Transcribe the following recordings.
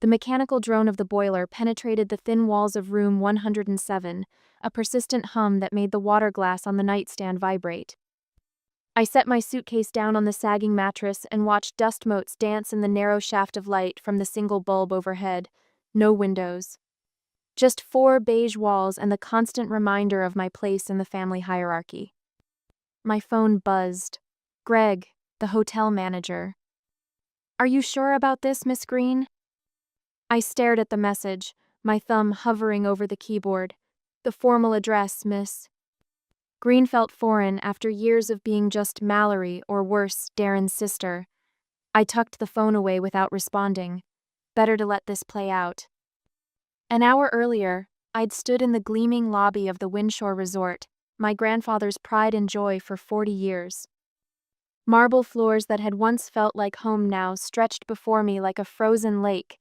The mechanical drone of the boiler penetrated the thin walls of room 107, a persistent hum that made the water glass on the nightstand vibrate. I set my suitcase down on the sagging mattress and watched dust motes dance in the narrow shaft of light from the single bulb overhead. No windows. Just 4 beige walls and the constant reminder of my place in the family hierarchy. My phone buzzed. Greg, the hotel manager. "Are you sure about this, Miss Green?" I stared at the message, my thumb hovering over the keyboard. The formal address, Miss. Green felt foreign after years of being just Mallory, or worse, Darren's sister. I tucked the phone away without responding. Better to let this play out. An hour earlier, I'd stood in the gleaming lobby of the Windshore Resort, my grandfather's pride and joy for 40 years. Marble floors that had once felt like home now stretched before me like a frozen lake,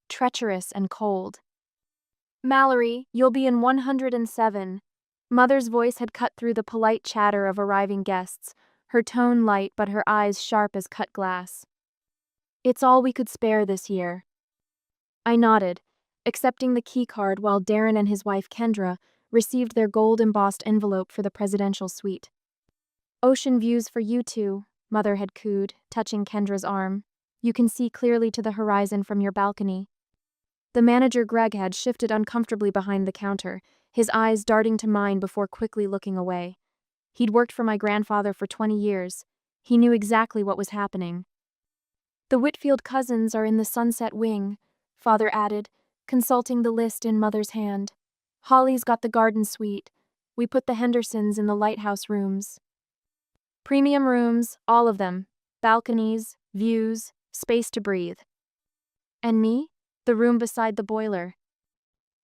treacherous and cold. "Mallory, you'll be in 107. Mother's voice had cut through the polite chatter of arriving guests, her tone light but her eyes sharp as cut glass. "It's all we could spare this year." I nodded, accepting the key card while Darren and his wife Kendra received their gold-embossed envelope for the presidential suite. "Ocean views for you two," Mother had cooed, touching Kendra's arm. "You can see clearly to the horizon from your balcony." The manager Greg had shifted uncomfortably behind the counter, his eyes darting to mine before quickly looking away. He'd worked for my grandfather for 20 years. He knew exactly what was happening. "The Whitfield cousins are in the Sunset Wing," Father added, consulting the list in Mother's hand. "Holly's got the garden suite. We put the Hendersons in the lighthouse rooms. Premium rooms, all of them. Balconies, views, space to breathe." "And me? The room beside the boiler."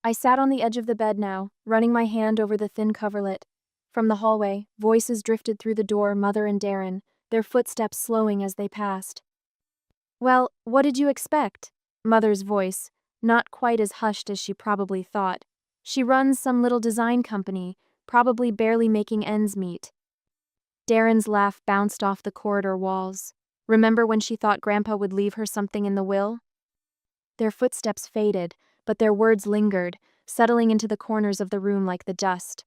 I sat on the edge of the bed now, running my hand over the thin coverlet. From the hallway, voices drifted through the door, Mother and Darren, their footsteps slowing as they passed. "Well, what did you expect?" Mother's voice, not quite as hushed as she probably thought. "She runs some little design company, probably barely making ends meet." Darren's laugh bounced off the corridor walls. "Remember when she thought Grandpa would leave her something in the will?" Their footsteps faded, but their words lingered, settling into the corners of the room like the dust.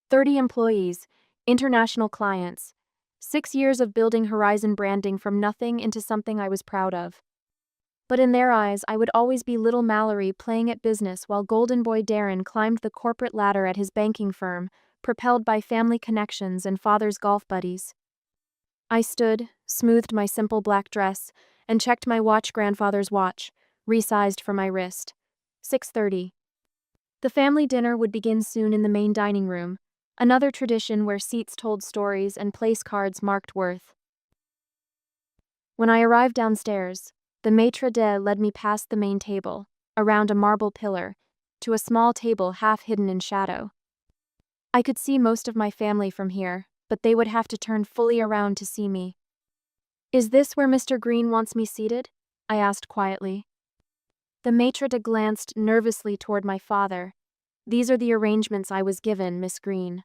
30 employees, international clients. 6 years of building Horizon branding from nothing into something I was proud of. But in their eyes, I would always be little Mallory playing at business while Golden Boy Darren climbed the corporate ladder at his banking firm, propelled by family connections and father's golf buddies. I stood, smoothed my simple black dress, and checked my watch, grandfather's watch, resized for my wrist. 6:30. The family dinner would begin soon in the main dining room, another tradition where seats told stories and place cards marked worth. When I arrived downstairs, the maitre d' led me past the main table, around a marble pillar, to a small table half hidden in shadow. I could see most of my family from here, but they would have to turn fully around to see me. "Is this where Mr. Green wants me seated?" I asked quietly. The maitre d' glanced nervously toward my father. "These are the arrangements I was given, Miss Green."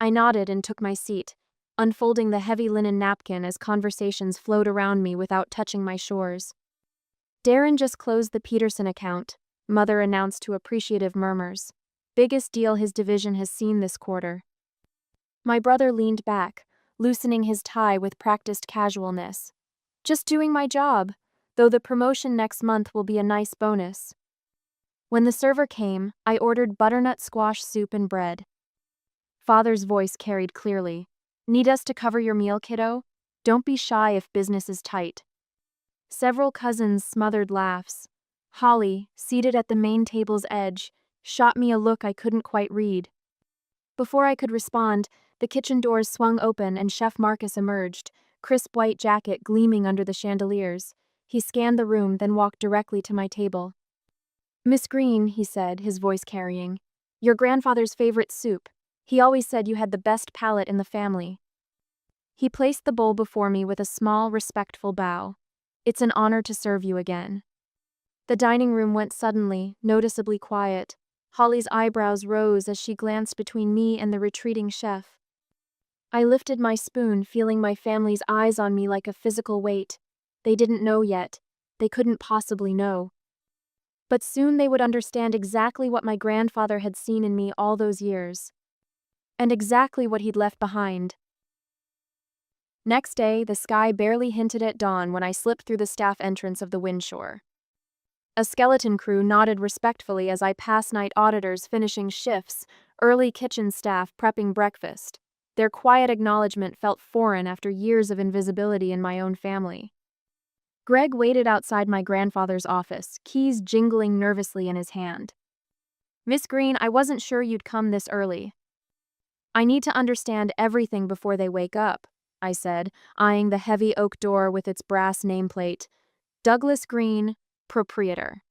I nodded and took my seat, unfolding the heavy linen napkin as conversations flowed around me without touching my shores. "Darren just closed the Peterson account," Mother announced to appreciative murmurs. "Biggest deal his division has seen this quarter." My brother leaned back, loosening his tie with practiced casualness. "Just doing my job, though the promotion next month will be a nice bonus." When the server came, I ordered butternut squash soup and bread. Father's voice carried clearly. "Need us to cover your meal, kiddo? Don't be shy if business is tight." Several cousins smothered laughs. Holly, seated at the main table's edge, shot me a look I couldn't quite read. Before I could respond, the kitchen doors swung open and Chef Marcus emerged, crisp white jacket gleaming under the chandeliers. He scanned the room, then walked directly to my table. "Miss Green," he said, his voice carrying, "your grandfather's favorite soup. He always said you had the best palate in the family." He placed the bowl before me with a small, respectful bow. "It's an honor to serve you again." The dining room went suddenly, noticeably quiet. Holly's eyebrows rose as she glanced between me and the retreating chef. I lifted my spoon, feeling my family's eyes on me like a physical weight. They didn't know yet. They couldn't possibly know. But soon they would understand exactly what my grandfather had seen in me all those years. And exactly what he'd left behind. Next day, the sky barely hinted at dawn when I slipped through the staff entrance of the Windshore. A skeleton crew nodded respectfully as I passed night auditors finishing shifts, early kitchen staff prepping breakfast. Their quiet acknowledgement felt foreign after years of invisibility in my own family. Greg waited outside my grandfather's office, keys jingling nervously in his hand. "Miss Green, I wasn't sure you'd come this early. I need to understand everything before they wake up," I said, eyeing the heavy oak door with its brass nameplate. "Douglas Green, proprietor."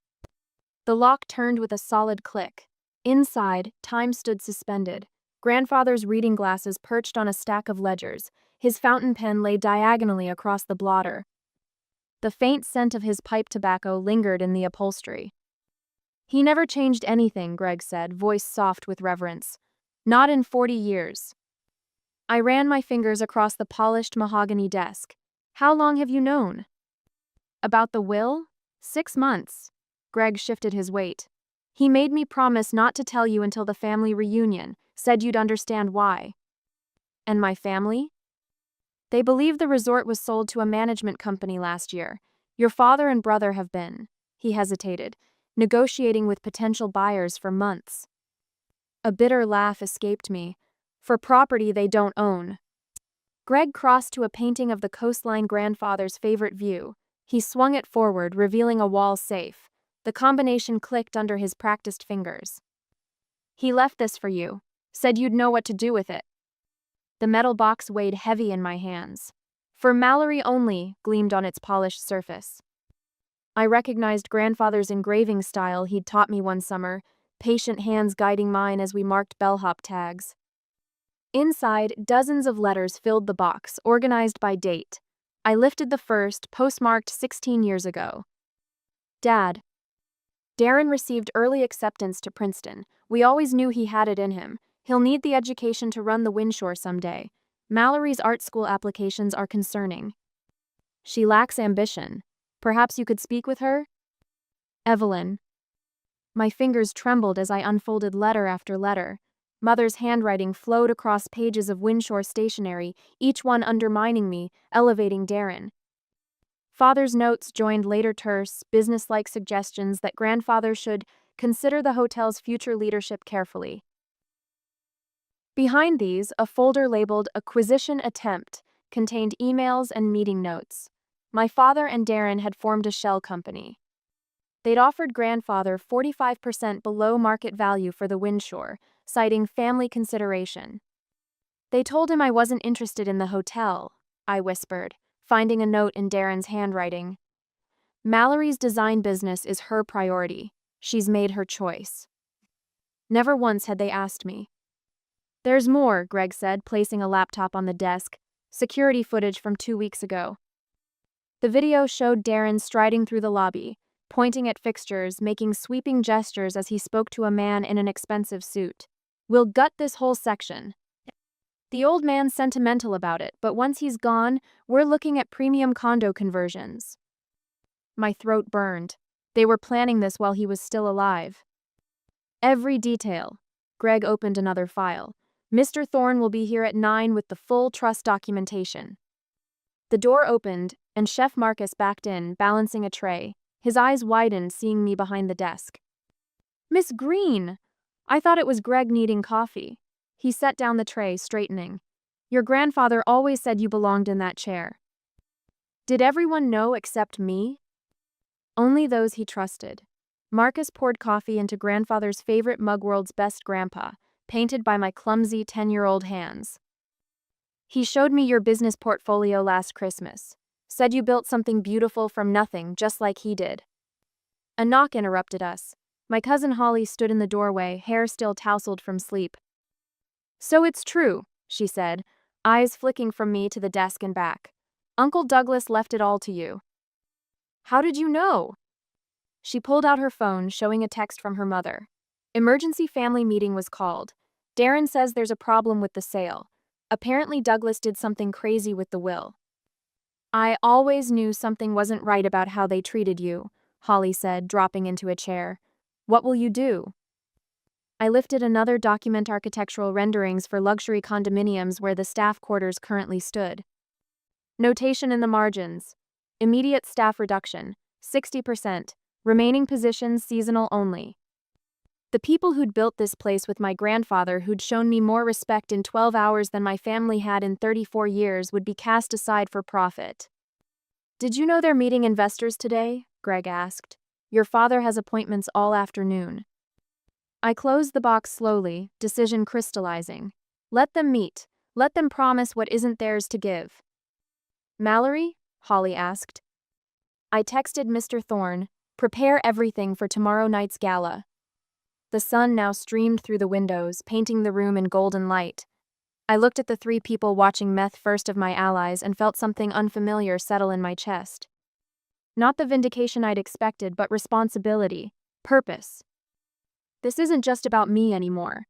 The lock turned with a solid click. Inside, time stood suspended. Grandfather's reading glasses perched on a stack of ledgers. His fountain pen lay diagonally across the blotter. The faint scent of his pipe tobacco lingered in the upholstery. "He never changed anything," Greg said, voice soft with reverence. "Not in 40 years." I ran my fingers across the polished mahogany desk. "How long have you known?" "About the will? 6 months." Greg shifted his weight. "He made me promise not to tell you until the family reunion, said you'd understand why." "And my family?" "They believe the resort was sold to a management company last year. Your father and brother have been," he hesitated, "negotiating with potential buyers for months." A bitter laugh escaped me. "For property they don't own." Greg crossed to a painting of the coastline grandfather's favorite view. He swung it forward, revealing a wall safe. The combination clicked under his practiced fingers. "He left this for you. Said you'd know what to do with it." The metal box weighed heavy in my hands. "For Mallory only," gleamed on its polished surface. I recognized grandfather's engraving style he'd taught me one summer, patient hands guiding mine as we marked bellhop tags. Inside, dozens of letters filled the box, organized by date. I lifted the first, postmarked 16 years ago. "Dad. Darren received early acceptance to Princeton. We always knew he had it in him. He'll need the education to run the Windshore someday. Mallory's art school applications are concerning. She lacks ambition. Perhaps you could speak with her? Evelyn." My fingers trembled as I unfolded letter after letter. Mother's handwriting flowed across pages of Windshore stationery, each one undermining me, elevating Darren. Father's notes joined later terse, businesslike suggestions that grandfather should consider the hotel's future leadership carefully. Behind these, a folder labeled "Acquisition Attempt" contained emails and meeting notes. My father and Darren had formed a shell company. They'd offered grandfather 45% below market value for the Windshore, citing family consideration. "They told him I wasn't interested in the hotel," I whispered, finding a note in Darren's handwriting. "Mallory's design business is her priority. She's made her choice." Never once had they asked me. "There's more," Greg said, placing a laptop on the desk. "Security footage from 2 weeks ago." The video showed Darren striding through the lobby, pointing at fixtures, making sweeping gestures as he spoke to a man in an expensive suit. "We'll gut this whole section. The old man's sentimental about it, but once he's gone, we're looking at premium condo conversions." My throat burned. They were planning this while he was still alive. "Every detail." Greg opened another file. "Mr. Thorne will be here at 9 with the full trust documentation." The door opened, and Chef Marcus backed in, balancing a tray. His eyes widened, seeing me behind the desk. "Miss Green!" I thought it was Greg needing coffee. He set down the tray, straightening. "Your grandfather always said you belonged in that chair." Did everyone know except me? Only those he trusted. Marcus poured coffee into grandfather's favorite mug, World's Best Grandpa, painted by my clumsy 10-year-old hands. "He showed me your business portfolio last Christmas. Said you built something beautiful from nothing, just like he did." A knock interrupted us. My cousin Holly stood in the doorway, hair still tousled from sleep. "So it's true," she said, eyes flicking from me to the desk and back. "Uncle Douglas left it all to you." "How did you know?" She pulled out her phone, showing a text from her mother. "Emergency family meeting was called. Darren says there's a problem with the sale. Apparently Douglas did something crazy with the will." "I always knew something wasn't right about how they treated you," Holly said, dropping into a chair. What will you do? I lifted another document architectural renderings for luxury condominiums where the staff quarters currently stood. Notation in the margins. Immediate staff reduction, 60%. Remaining positions seasonal only. The people who'd built this place with my grandfather, who'd shown me more respect in 12 hours than my family had in 34 years, would be cast aside for profit. Did you know they're meeting investors today? Greg asked. Your father has appointments all afternoon. I closed the box slowly, decision crystallizing. Let them meet. Let them promise what isn't theirs to give. Mallory? Holly asked. I texted Mr. Thorne, prepare everything for tomorrow night's gala. The sun now streamed through the windows, painting the room in golden light. I looked at the three people watching Meth, first of my allies, and felt something unfamiliar settle in my chest. Not the vindication I'd expected, but responsibility, purpose. This isn't just about me anymore.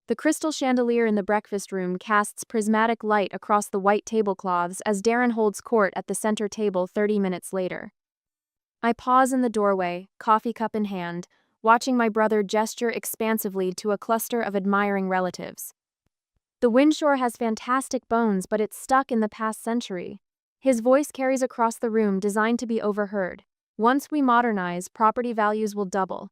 The crystal chandelier in the breakfast room casts prismatic light across the white tablecloths as Darren holds court at the center table 30 minutes later. I pause in the doorway, coffee cup in hand, watching my brother gesture expansively to a cluster of admiring relatives. The Winshore has fantastic bones, but it's stuck in the past century. His voice carries across the room, designed to be overheard. Once we modernize, property values will double.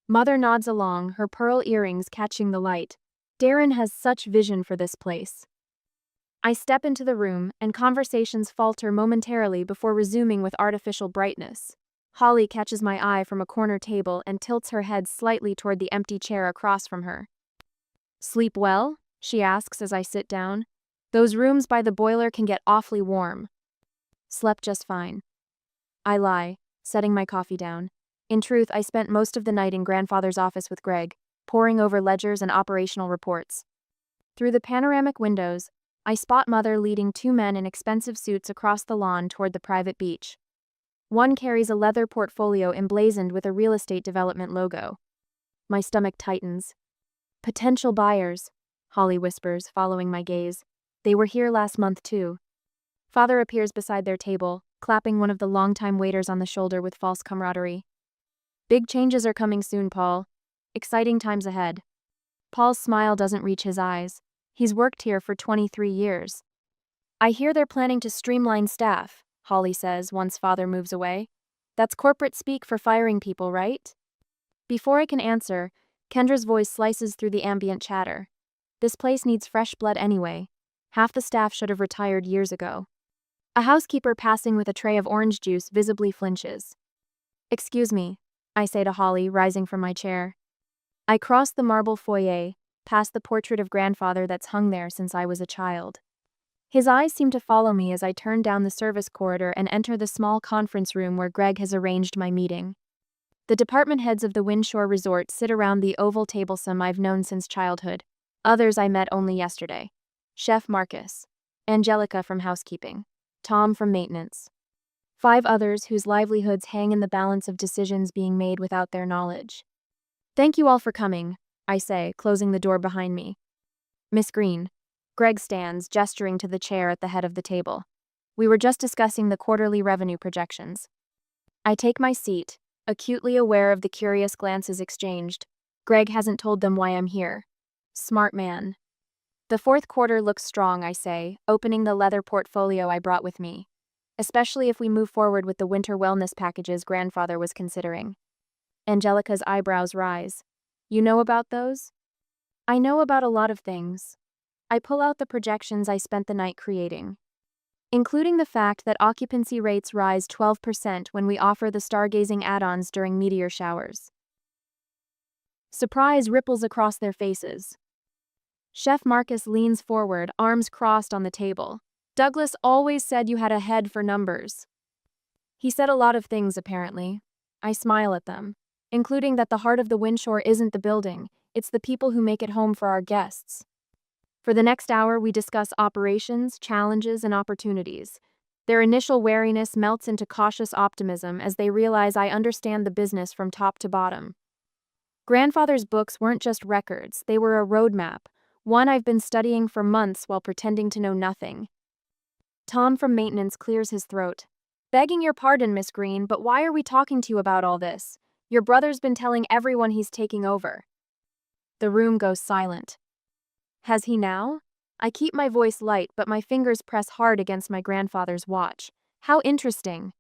Mother nods along, her pearl earrings catching the light. Darren has such vision for this place. I step into the room, and conversations falter momentarily before resuming with artificial brightness. Holly catches my eye from a corner table and tilts her head slightly toward the empty chair across from her. Sleep well? She asks as I sit down. Those rooms by the boiler can get awfully warm. Slept just fine. I lie, setting my coffee down. In truth, I spent most of the night in grandfather's office with Greg, poring over ledgers and operational reports. Through the panoramic windows, I spot Mother leading two men in expensive suits across the lawn toward the private beach. One carries a leather portfolio emblazoned with a real estate development logo. My stomach tightens. Potential buyers, Holly whispers, following my gaze. They were here last month too. Father appears beside their table, clapping one of the longtime waiters on the shoulder with false camaraderie. Big changes are coming soon, Paul. Exciting times ahead. Paul's smile doesn't reach his eyes. He's worked here for 23 years. I hear they're planning to streamline staff, Holly says once Father moves away. That's corporate speak for firing people, right? Before I can answer, Kendra's voice slices through the ambient chatter. This place needs fresh blood anyway. Half the staff should have retired years ago. A housekeeper passing with a tray of orange juice visibly flinches. Excuse me, I say to Holly, rising from my chair. I cross the marble foyer, past the portrait of grandfather that's hung there since I was a child. His eyes seem to follow me as I turn down the service corridor and enter the small conference room where Greg has arranged my meeting. The department heads of the Winshore Resort sit around the oval table, some I've known since childhood. Others I met only yesterday. Chef Marcus, Angelica from housekeeping, Tom from maintenance. 5 others whose livelihoods hang in the balance of decisions being made without their knowledge. Thank you all for coming, I say, closing the door behind me. Miss Green. Greg stands, gesturing to the chair at the head of the table. We were just discussing the quarterly revenue projections. I take my seat, acutely aware of the curious glances exchanged. Greg hasn't told them why I'm here. Smart man. The 4th quarter looks strong, I say, opening the leather portfolio I brought with me. Especially if we move forward with the winter wellness packages grandfather was considering. Angelica's eyebrows rise. You know about those? I know about a lot of things. I pull out the projections I spent the night creating, including the fact that occupancy rates rise 12% when we offer the stargazing add-ons during meteor showers. Surprise ripples across their faces. Chef Marcus leans forward, arms crossed on the table. Douglas always said you had a head for numbers. He said a lot of things, apparently. I smile at them, including that the heart of the Winshore isn't the building, it's the people who make it home for our guests. For the next hour, we discuss operations, challenges, and opportunities. Their initial wariness melts into cautious optimism as they realize I understand the business from top to bottom. Grandfather's books weren't just records, they were a roadmap, one I've been studying for months while pretending to know nothing. Tom from maintenance clears his throat. Begging your pardon, Miss Green, but why are we talking to you about all this? Your brother's been telling everyone he's taking over. The room goes silent. Has he now? I keep my voice light, but my fingers press hard against my grandfather's watch. How interesting.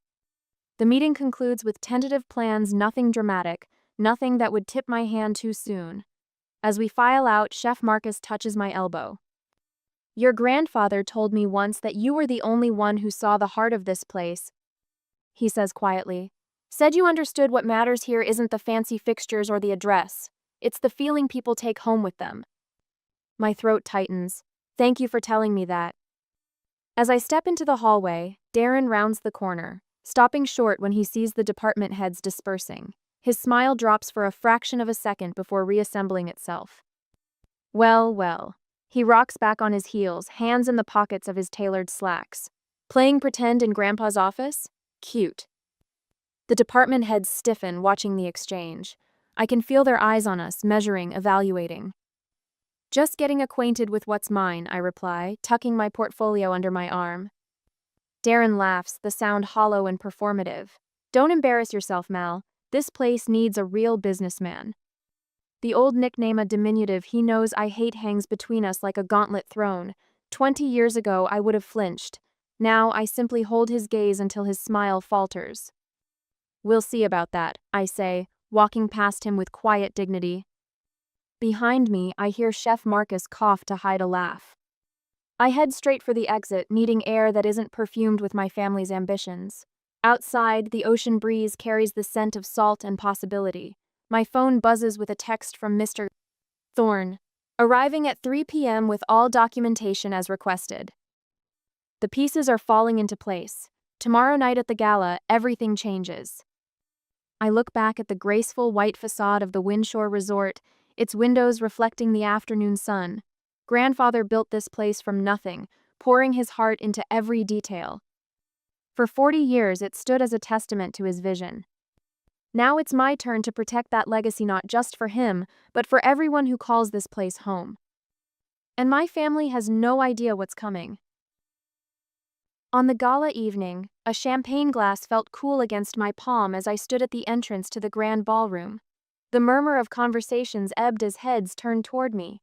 The meeting concludes with tentative plans, nothing dramatic, nothing that would tip my hand too soon. As we file out, Chef Marcus touches my elbow. Your grandfather told me once that you were the only one who saw the heart of this place, he says quietly. Said you understood what matters here isn't the fancy fixtures or the address. It's the feeling people take home with them. My throat tightens. Thank you for telling me that. As I step into the hallway, Darren rounds the corner, stopping short when he sees the department heads dispersing. His smile drops for a fraction of a second before reassembling itself. Well, well. He rocks back on his heels, hands in the pockets of his tailored slacks. Playing pretend in Grandpa's office? Cute. The department heads stiffen, watching the exchange. I can feel their eyes on us, measuring, evaluating. Just getting acquainted with what's mine, I reply, tucking my portfolio under my arm. Darren laughs, the sound hollow and performative. Don't embarrass yourself, Mal. This place needs a real businessman. The old nickname, a diminutive he knows I hate, hangs between us like a gauntlet thrown. 20 years ago, I would have flinched. Now, I simply hold his gaze until his smile falters. We'll see about that, I say, walking past him with quiet dignity. Behind me, I hear Chef Marcus cough to hide a laugh. I head straight for the exit, needing air that isn't perfumed with my family's ambitions. Outside, the ocean breeze carries the scent of salt and possibility. My phone buzzes with a text from Mr. Thorne, arriving at 3 p.m. with all documentation as requested. The pieces are falling into place. Tomorrow night at the gala, everything changes. I look back at the graceful white facade of the Windshore Resort, its windows reflecting the afternoon sun. Grandfather built this place from nothing, pouring his heart into every detail. For 40 years, it stood as a testament to his vision. Now it's my turn to protect that legacy, not just for him, but for everyone who calls this place home. And my family has no idea what's coming. On the gala evening, a champagne glass felt cool against my palm as I stood at the entrance to the grand ballroom. The murmur of conversations ebbed as heads turned toward me.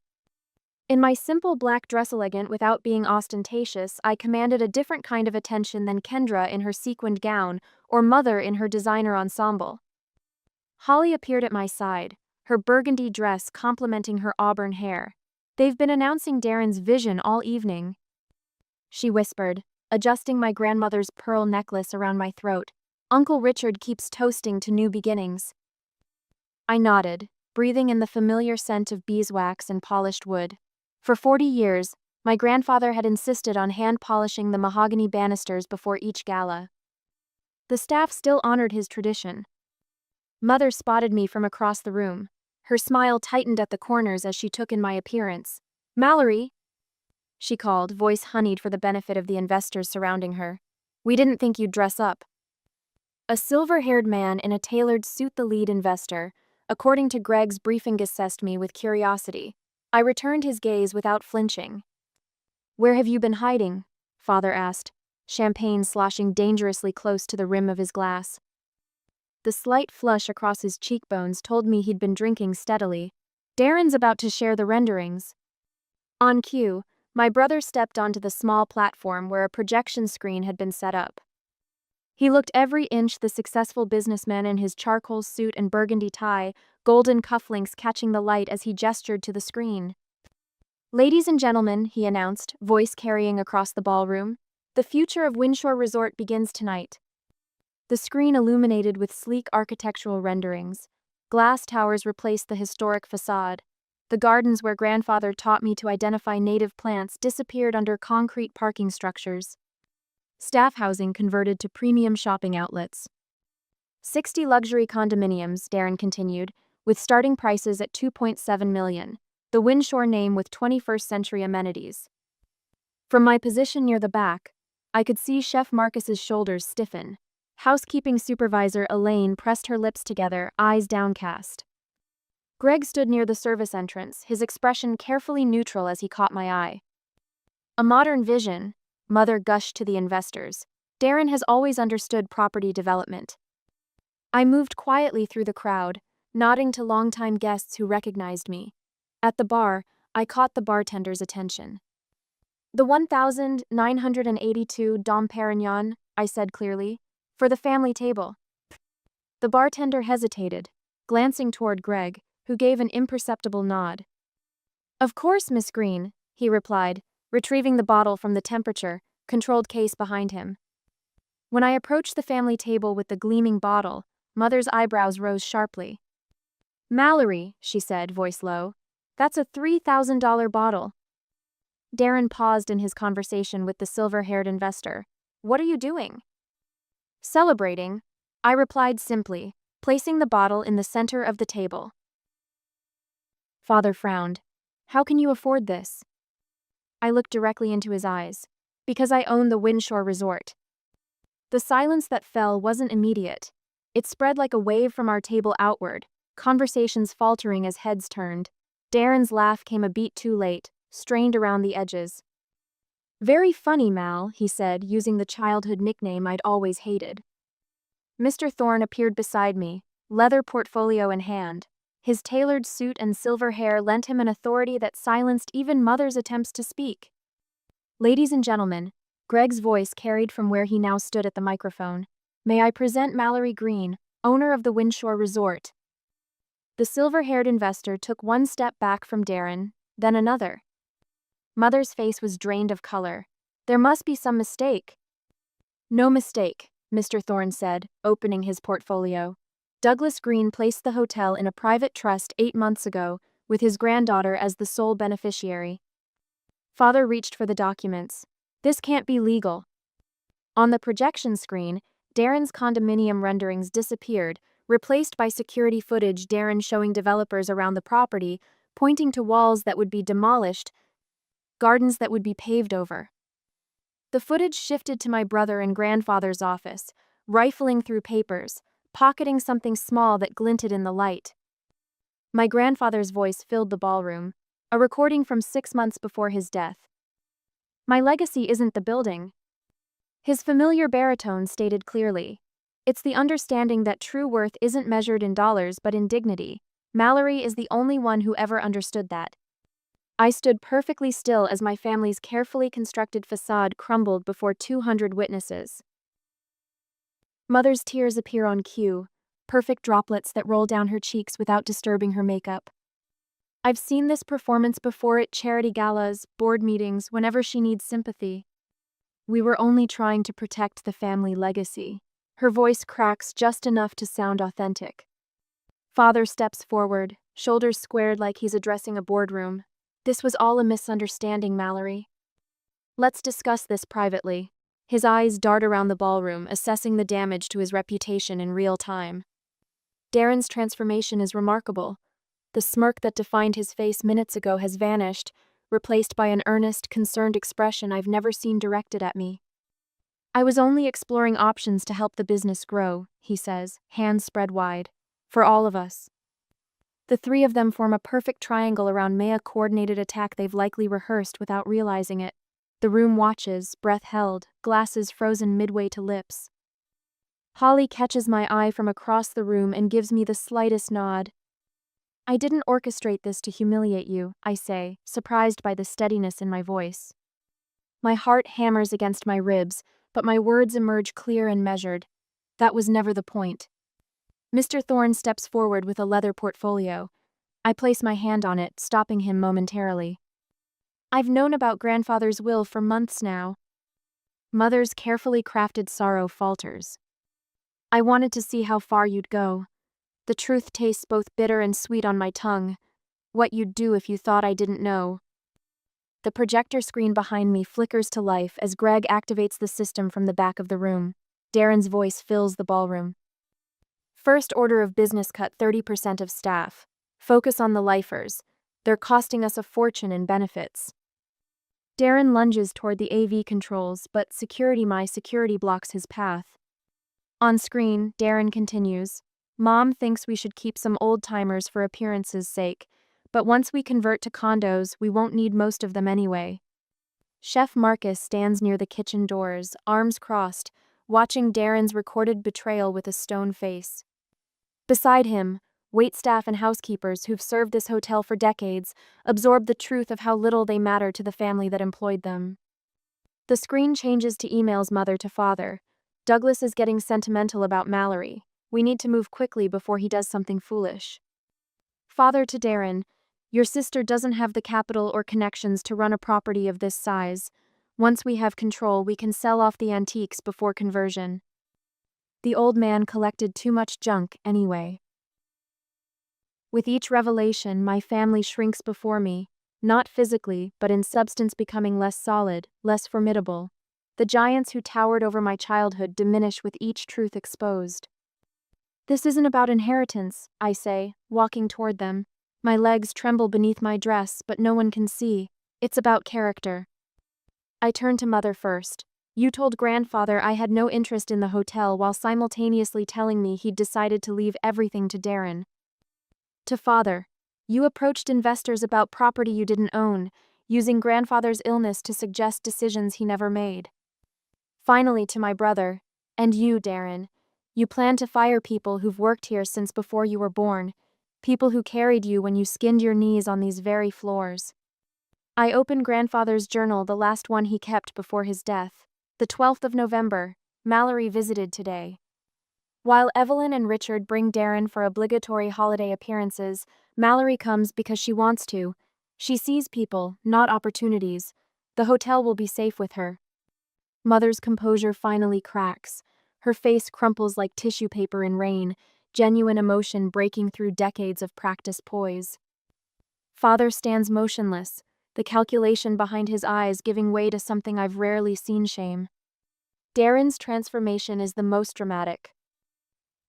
In my simple black dress, elegant without being ostentatious, I commanded a different kind of attention than Kendra in her sequined gown or Mother in her designer ensemble. Holly appeared at my side, her burgundy dress complementing her auburn hair. They've been announcing Darren's vision all evening, she whispered, adjusting my grandmother's pearl necklace around my throat. Uncle Richard keeps toasting to new beginnings. I nodded, breathing in the familiar scent of beeswax and polished wood. For 40 years, my grandfather had insisted on hand-polishing the mahogany banisters before each gala. The staff still honored his tradition. Mother spotted me from across the room. Her smile tightened at the corners as she took in my appearance. Mallory, she called, voice honeyed for the benefit of the investors surrounding her. We didn't think you'd dress up. A silver-haired man in a tailored suit, the lead investor, according to Greg's briefing, assessed me with curiosity. I returned his gaze without flinching. Where have you been hiding? Father asked, champagne sloshing dangerously close to the rim of his glass. The slight flush across his cheekbones told me he'd been drinking steadily. Darren's about to share the renderings. On cue, my brother stepped onto the small platform where a projection screen had been set up. He looked every inch the successful businessman in his charcoal suit and burgundy tie, golden cufflinks catching the light as he gestured to the screen. Ladies and gentlemen, he announced, voice carrying across the ballroom, the future of Windshore Resort begins tonight. The screen illuminated with sleek architectural renderings. Glass towers replaced the historic facade. The gardens where grandfather taught me to identify native plants disappeared under concrete parking structures. Staff housing converted to premium shopping outlets. 60 luxury condominiums, Darren continued, with starting prices at $2.7 million, the Windshore name with 21st century amenities. From my position near the back, I could see Chef Marcus's shoulders stiffen. Housekeeping supervisor Elaine pressed her lips together, eyes downcast. Greg stood near the service entrance, his expression carefully neutral as he caught my eye. A modern vision, Mother gushed to the investors. Darren has always understood property development. I moved quietly through the crowd, nodding to longtime guests who recognized me. At the bar, I caught the bartender's attention. The 1982 Dom Perignon, I said clearly, for the family table. The bartender hesitated, glancing toward Greg, who gave an imperceptible nod. Of course, Miss Green, he replied, retrieving the bottle from the temperature-controlled case behind him. When I approached the family table with the gleaming bottle, Mother's eyebrows rose sharply. Mallory, she said, voice low, that's a $3,000 bottle. Darren paused in his conversation with the silver-haired investor. What are you doing? Celebrating, I replied simply, placing the bottle in the center of the table. Father frowned. How can you afford this? I looked directly into his eyes. Because I own the Windshore Resort. The silence that fell wasn't immediate. It spread like a wave from our table outward, conversations faltering as heads turned. Darren's laugh came a beat too late, strained around the edges. Very funny, Mal, he said, using the childhood nickname I'd always hated. Mr. Thorne appeared beside me, leather portfolio in hand. His tailored suit and silver hair lent him an authority that silenced even Mother's attempts to speak. Ladies and gentlemen, Greg's voice carried from where he now stood at the microphone. May I present Mallory Green, owner of the Windshore Resort. The silver-haired investor took one step back from Darren, then another. Mother's face was drained of color. There must be some mistake. No mistake, Mr. Thorne said, opening his portfolio. Douglas Green placed the hotel in a private trust 8 months ago, with his granddaughter as the sole beneficiary. Father reached for the documents. This can't be legal. On the projection screen, Darren's condominium renderings disappeared, replaced by security footage Darren showing developers around the property, pointing to walls that would be demolished, gardens that would be paved over. The footage shifted to my brother and grandfather's office, rifling through papers, pocketing something small that glinted in the light. My grandfather's voice filled the ballroom, a recording from 6 months before his death. My legacy isn't the building. His familiar baritone stated clearly. It's the understanding that true worth isn't measured in dollars but in dignity. Mallory is the only one who ever understood that. I stood perfectly still as my family's carefully constructed facade crumbled before 200 witnesses. Mother's tears appear on cue, perfect droplets that roll down her cheeks without disturbing her makeup. I've seen this performance before at charity galas, board meetings, whenever she needs sympathy. We were only trying to protect the family legacy. Her voice cracks just enough to sound authentic. Father steps forward, shoulders squared like he's addressing a boardroom. This was all a misunderstanding, Mallory. Let's discuss this privately. His eyes dart around the ballroom, assessing the damage to his reputation in real time. Darren's transformation is remarkable. The smirk that defined his face minutes ago has vanished, replaced by an earnest, concerned expression I've never seen directed at me. I was only exploring options to help the business grow, he says, hands spread wide. For all of us. The three of them form a perfect triangle around a coordinated attack they've likely rehearsed without realizing it. The room watches, breath held, glasses frozen midway to lips. Holly catches my eye from across the room and gives me the slightest nod. I didn't orchestrate this to humiliate you, I say, surprised by the steadiness in my voice. My heart hammers against my ribs, but my words emerge clear and measured. That was never the point. Mr. Thorne steps forward with a leather portfolio. I place my hand on it, stopping him momentarily. I've known about grandfather's will for months now. Mother's carefully crafted sorrow falters. I wanted to see how far you'd go. The truth tastes both bitter and sweet on my tongue. What you'd do if you thought I didn't know. The projector screen behind me flickers to life as Greg activates the system from the back of the room. Darren's voice fills the ballroom. First order of business: cut 30% of staff. Focus on the lifers. They're costing us a fortune in benefits. Darren lunges toward the AV controls, but my security blocks his path. On screen, Darren continues. Mom thinks we should keep some old-timers for appearance's sake, but once we convert to condos, we won't need most of them anyway. Chef Marcus stands near the kitchen doors, arms crossed, watching Darren's recorded betrayal with a stone face. Beside him, waitstaff and housekeepers who've served this hotel for decades absorb the truth of how little they matter to the family that employed them. The screen changes to emails mother to father. Douglas is getting sentimental about Mallory. We need to move quickly before he does something foolish. Father to Darren, your sister doesn't have the capital or connections to run a property of this size. Once we have control, we can sell off the antiques before conversion. The old man collected too much junk anyway. With each revelation, my family shrinks before me, not physically, but in substance, becoming less solid, less formidable. The giants who towered over my childhood diminish with each truth exposed. This isn't about inheritance, I say, walking toward them. My legs tremble beneath my dress, but no one can see. It's about character. I turn to mother first. You told grandfather I had no interest in the hotel while simultaneously telling me he'd decided to leave everything to Darren. To father, you approached investors about property you didn't own, using grandfather's illness to suggest decisions he never made. Finally, to my brother, and you, Darren, you plan to fire people who've worked here since before you were born, people who carried you when you skinned your knees on these very floors. I open grandfather's journal, the last one he kept before his death. The 12th of November, Mallory visited today. While Evelyn and Richard bring Darren for obligatory holiday appearances, Mallory comes because she wants to. She sees people, not opportunities. The hotel will be safe with her. Mother's composure finally cracks. Her face crumples like tissue paper in rain, genuine emotion breaking through decades of practiced poise. Father stands motionless, the calculation behind his eyes giving way to something I've rarely seen: shame. Darren's transformation is the most dramatic.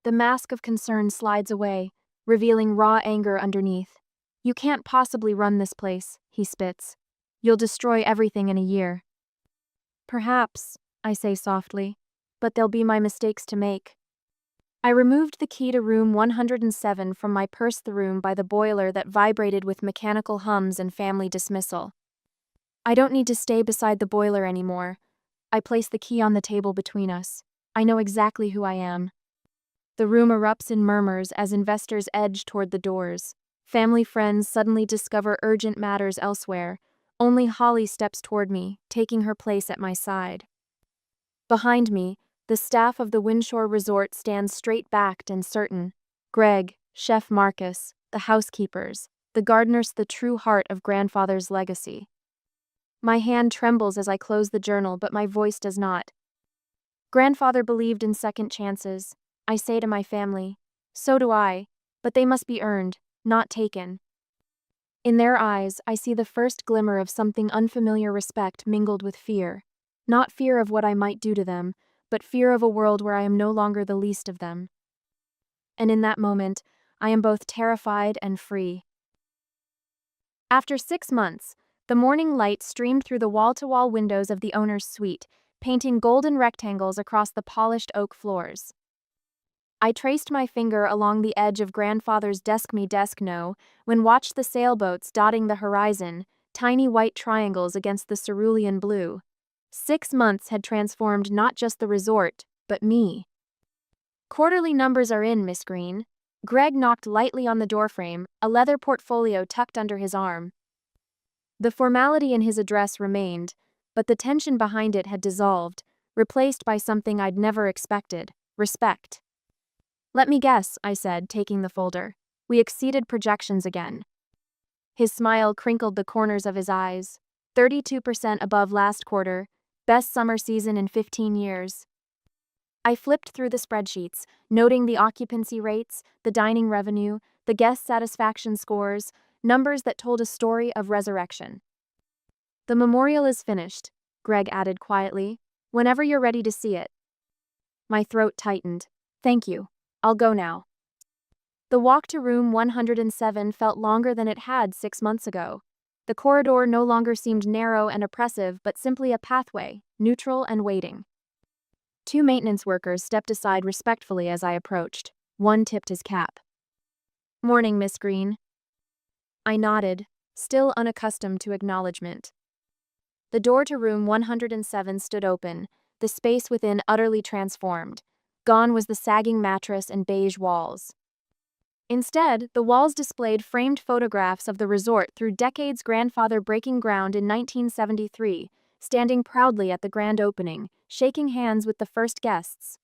The mask of concern slides away, revealing raw anger underneath. You can't possibly run this place, he spits. You'll destroy everything in a year. Perhaps, I say softly, but they'll be my mistakes to make. I removed the key to room 107 from my purse, the room by the boiler that vibrated with mechanical hums and family dismissal. I don't need to stay beside the boiler anymore. I place the key on the table between us. I know exactly who I am. The room erupts in murmurs as investors edge toward the doors. Family friends suddenly discover urgent matters elsewhere. Only Holly steps toward me, taking her place at my side. Behind me, the staff of the Windshore Resort stands straight-backed and certain. Greg, Chef Marcus, the housekeepers, the gardeners, the true heart of grandfather's legacy. My hand trembles as I close the journal, but my voice does not. Grandfather believed in second chances. I say to my family, so do I, but they must be earned, not taken. In their eyes, I see the first glimmer of something unfamiliar: respect mingled with fear. Not fear of what I might do to them, but fear of a world where I am no longer the least of them. And in that moment, I am both terrified and free. After 6 months, the morning light streamed through the wall-to-wall windows of the owner's suite, painting golden rectangles across the polished oak floors. I traced my finger along the edge of grandfather's desk. When watched the sailboats dotting the horizon, tiny white triangles against the cerulean blue. 6 months had transformed not just the resort, but me. Quarterly numbers are in, Miss Green. Greg knocked lightly on the doorframe, a leather portfolio tucked under his arm. The formality in his address remained, but the tension behind it had dissolved, replaced by something I'd never expected: respect. Let me guess, I said, taking the folder. We exceeded projections again. His smile crinkled the corners of his eyes. 32% above last quarter, best summer season in 15 years. I flipped through the spreadsheets, noting the occupancy rates, the dining revenue, the guest satisfaction scores, numbers that told a story of resurrection. The memorial is finished, Greg added quietly, whenever you're ready to see it. My throat tightened. Thank you. I'll go now. The walk to room 107 felt longer than it had 6 months ago. The corridor no longer seemed narrow and oppressive, but simply a pathway, neutral and waiting. 2 maintenance workers stepped aside respectfully as I approached. One tipped his cap. Morning, Miss Green. I nodded, still unaccustomed to acknowledgement. The door to room 107 stood open, the space within utterly transformed. Gone was the sagging mattress and beige walls. Instead, the walls displayed framed photographs of the resort through decades. Grandfather breaking ground in 1973, standing proudly at the grand opening, shaking hands with the first guests.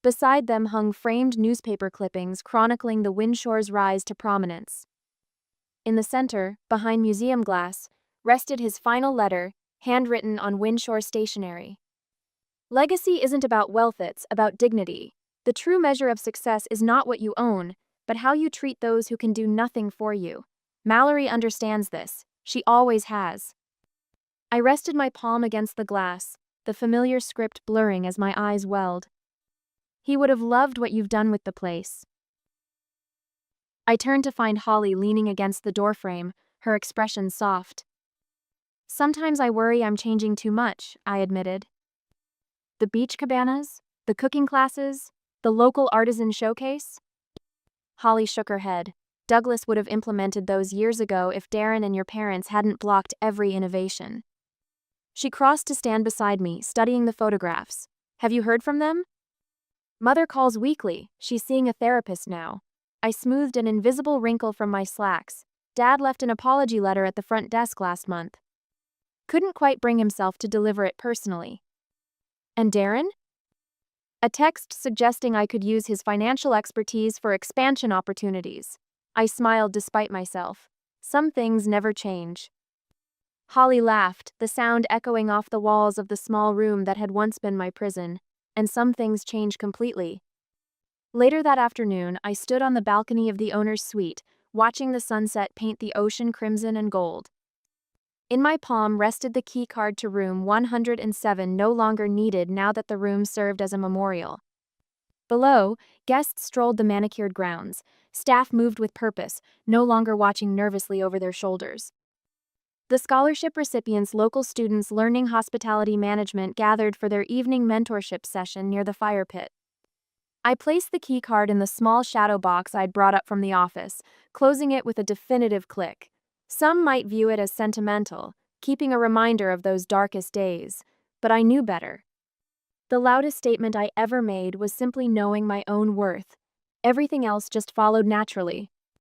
Beside them hung framed newspaper clippings chronicling the Windshore's rise to prominence. In the center, behind museum glass, rested his final letter, handwritten on Windshore stationery. Legacy isn't about wealth, it's about dignity. The true measure of success is not what you own, but how you treat those who can do nothing for you. Mallory understands this. She always has. I rested my palm against the glass, the familiar script blurring as my eyes welled. He would have loved what you've done with the place. I turned to find Holly leaning against the doorframe, her expression soft. Sometimes I worry I'm changing too much, I admitted. The beach cabanas, the cooking classes, the local artisan showcase? Holly shook her head. Douglas would have implemented those years ago if Darren and your parents hadn't blocked every innovation. She crossed to stand beside me, studying the photographs. Have you heard from them? Mother calls weekly. She's seeing a therapist now. I smoothed an invisible wrinkle from my slacks. Dad left an apology letter at the front desk last month. Couldn't quite bring himself to deliver it personally. And Darren? A text suggesting I could use his financial expertise for expansion opportunities. I smiled despite myself. Some things never change. Holly laughed, the sound echoing off the walls of the small room that had once been my prison. And some things change completely. Later that afternoon, I stood on the balcony of the owner's suite, watching the sunset paint the ocean crimson and gold. In my palm rested the key card to room 107, no longer needed now that the room served as a memorial. Below, guests strolled the manicured grounds. Staff moved with purpose, no longer watching nervously over their shoulders. The scholarship recipients, local students learning hospitality management, gathered for their evening mentorship session near the fire pit. I placed the key card in the small shadow box I'd brought up from the office, closing it with a definitive click. Some might view it as sentimental, keeping a reminder of those darkest days, but I knew better. The loudest statement I ever made was simply knowing my own worth. Everything else just followed naturally.